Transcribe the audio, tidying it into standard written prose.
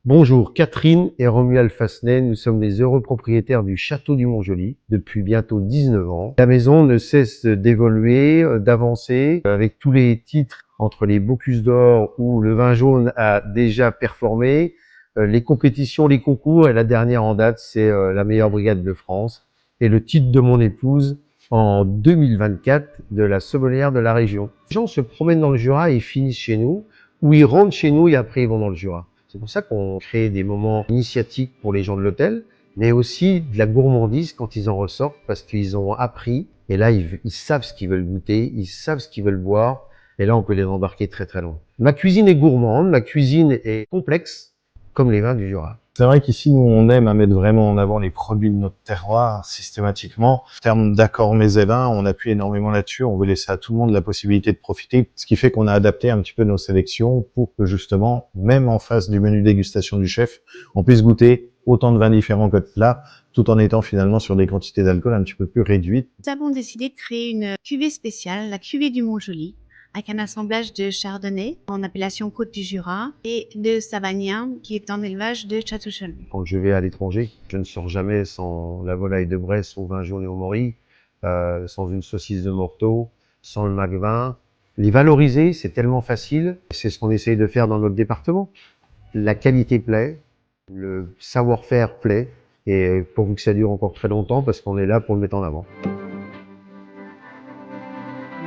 Bonjour, Catherine et Romuald Fassenet, nous sommes les heureux propriétaires du château du Montjoly depuis bientôt 19 ans. La maison ne cesse d'évoluer, d'avancer, avec tous les titres entre les Bocuse d'Or où le vin jaune a déjà performé, les compétitions, les concours, et la dernière en date, c'est la meilleure brigade de France et le titre de mon épouse en 2024 de la sommelière de la région. Les gens se promènent dans le Jura et ils finissent chez nous, ou ils rentrent chez nous et après ils vont dans le Jura. C'est pour ça qu'on crée des moments initiatiques pour les gens de l'hôtel, mais aussi de la gourmandise quand ils en ressortent, parce qu'ils ont appris, et là ils savent ce qu'ils veulent goûter, ils savent ce qu'ils veulent boire, et là on peut les embarquer très très loin. Ma cuisine est gourmande, ma cuisine est complexe, comme les vins du Jura. C'est vrai qu'ici, nous, on aime à mettre vraiment en avant les produits de notre terroir, systématiquement. En termes d'accords mets et vins, on appuie énormément là-dessus. On veut laisser à tout le monde la possibilité de profiter. Ce qui fait qu'on a adapté un petit peu nos sélections pour que, justement, même en face du menu dégustation du chef, on puisse goûter autant de vins différents que de plats, tout en étant finalement sur des quantités d'alcool un petit peu plus réduites. Nous avons décidé de créer une cuvée spéciale, la cuvée du Montjoly, avec un assemblage de chardonnay en appellation Côte du Jura et de savagnin qui est en élevage de Château-Chalon. Quand je vais à l'étranger, je ne sors jamais sans la volaille de Bresse au vin jaune et au mori, sans une saucisse de Morteau, sans le Magvin. Les valoriser, c'est tellement facile. C'est ce qu'on essaye de faire dans notre département. La qualité plaît, le savoir-faire plaît, et pourvu que ça dure encore très longtemps, parce qu'on est là pour le mettre en avant.